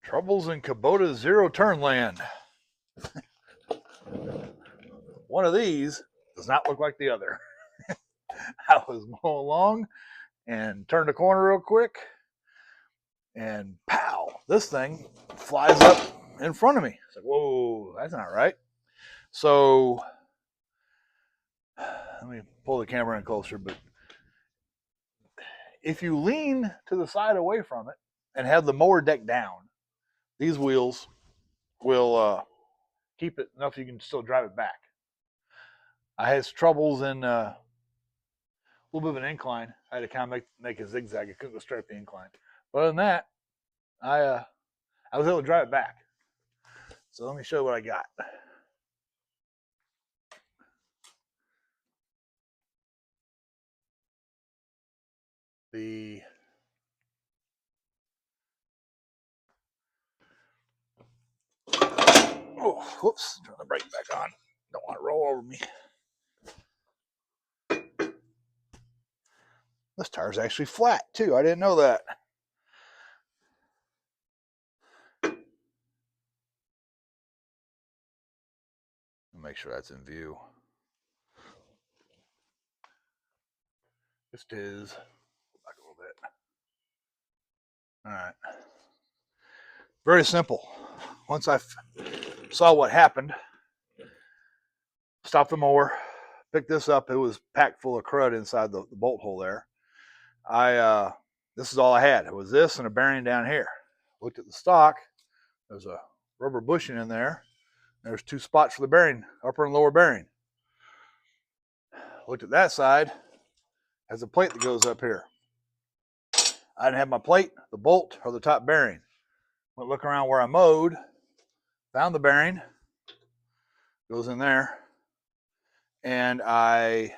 Troubles in Kubota zero turn land. One of these does not look like the other. I was mowing along and turned a corner real quick, and pow, this thing flies up in front of me. It's like, whoa, that's not right. So let me pull the camera in closer, but if you lean to the side away from it and have the mower deck down, these wheels will keep it enough you can still drive it back. I had troubles in a little bit of an incline. I had to kind of make a zigzag. I couldn't go straight up the incline. But other than that, I was able to drive it back. So let me show you what I got. Whoops, turn the brake back on. Don't want to roll over me. This tire's actually flat too. I didn't know that. Make sure that's in view. Just is. Back a little bit. All right. Very simple. Once I saw what happened, stopped the mower, picked this up. It was packed full of crud inside the bolt hole there. This is all I had. It was this and a bearing down here. Looked at the stock. There's a rubber bushing in there. There's two spots for the bearing, upper and lower bearing. Looked at that side. Has a plate that goes up here. I didn't have my plate, the bolt, or the top bearing. Went look around where I mowed, found the bearing, goes in there, and I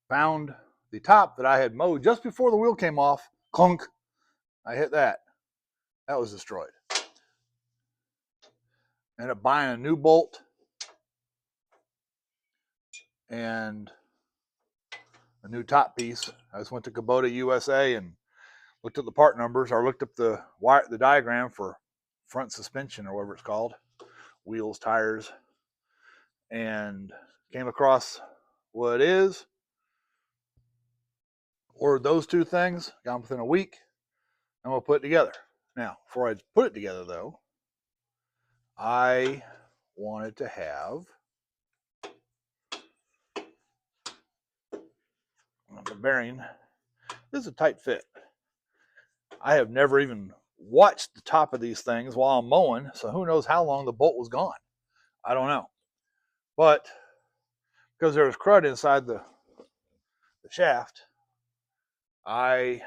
found the top that I had mowed just before the wheel came off. Clunk. I hit that. That was destroyed. Ended up buying a new bolt and a new top piece. I just went to Kubota USA and looked at the part numbers, or looked up the diagram for front suspension, or whatever it's called, wheels, tires, and came across what it is. Ordered those two things, got them within a week, and we'll put it together. Now, before I put it together, though, I wanted to have the bearing. This is a tight fit. I have never even watched the top of these things while I'm mowing, so who knows how long the bolt was gone. I don't know. But because there was crud inside the shaft, I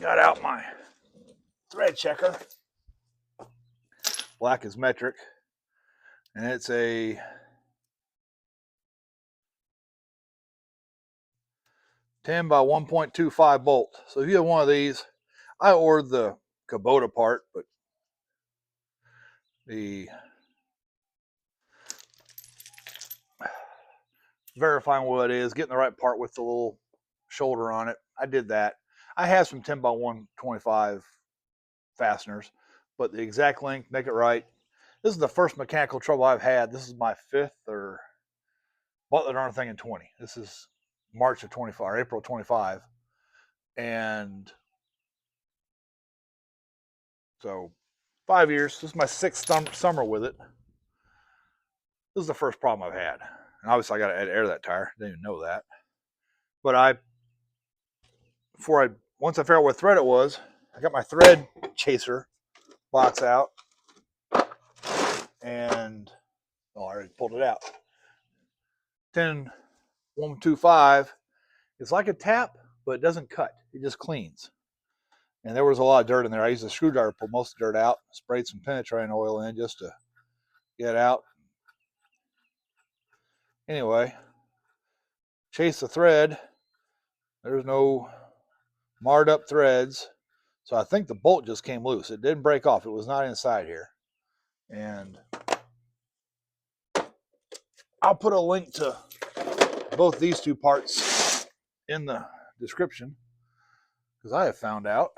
got out my thread checker. Black is metric, and it's a 10 by 1.25 bolt. So if you have one of these, I ordered the Kubota part, but the verifying what it is, getting the right part with the little shoulder on it, I did that. I have some 10 by 125 fasteners, but the exact length, make it right. This is the first mechanical trouble I've had. This is my fifth, or bought the darn thing in 20. This is March of 25, or April 25. And so 5 years. This is my sixth summer with it. This is the first problem I've had. And obviously I got to air that tire. Didn't even know that. But once I figured out what thread it was, I got my thread chaser box out. And, I already pulled it out. 10125. It's like a tap, but it doesn't cut. It just cleans. And there was a lot of dirt in there. I used a screwdriver to pull most of the dirt out, sprayed some penetrating oil in just to get it out. Anyway, chase the thread. There's no marred up threads. So I think the bolt just came loose. It didn't break off. It was not inside here. And I'll put a link to both these two parts in the description. Because I have found out,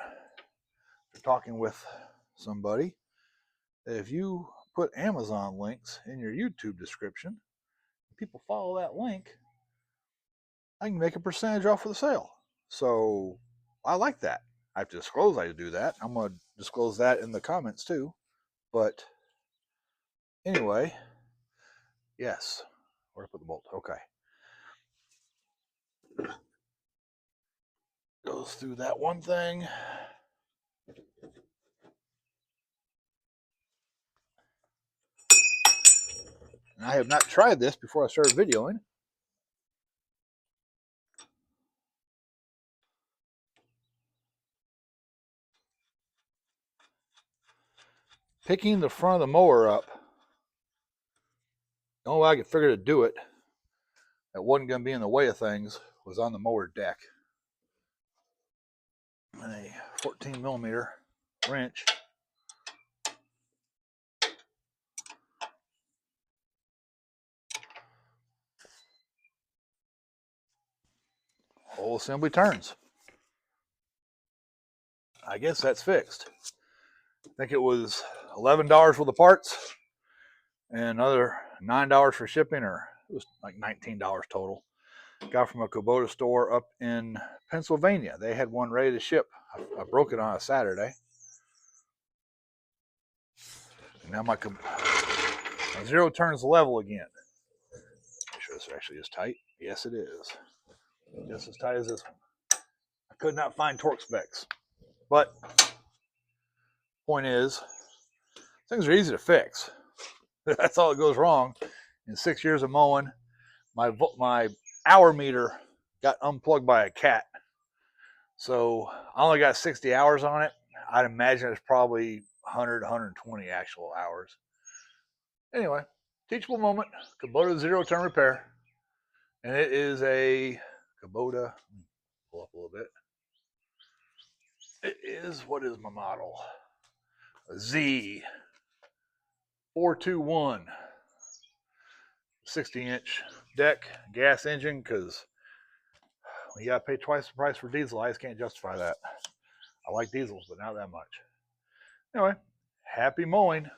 after talking with somebody, that if you put Amazon links in your YouTube description, people follow that link, I can make a percentage off of the sale. So I like that. I have to disclose I do that. I'm going to disclose that in the comments too. But anyway, yes. Where to put the bolt? Okay. Goes through that one thing. And I have not tried this before I started videoing. Picking the front of the mower up. The only way I could figure to do it that wasn't going to be in the way of things was on the mower deck. And a 14 millimeter wrench. Whole assembly turns. I guess that's fixed. I think it was $11 for the parts and another $9 for shipping, or it was like $19 total. Got from a Kubota store up in Pennsylvania. They had one ready to ship. I broke it on a Saturday. And now my zero turns level again. Make sure this actually is tight. Yes, it is. Just as tight as this one. I could not find torque specs. But point is, things are easy to fix. That's all that goes wrong. In 6 years of mowing, my hour meter got unplugged by a cat. So I only got 60 hours on it. I'd imagine it's probably 100, 120 actual hours. Anyway, teachable moment. Kubota zero turn repair. And it is a Kubota. Pull up a little bit. It is, what is my model? A Z421. 60-inch deck, gas engine, because you got to pay twice the price for diesel. I just can't justify that. I like diesels, but not that much. Anyway, happy mowing.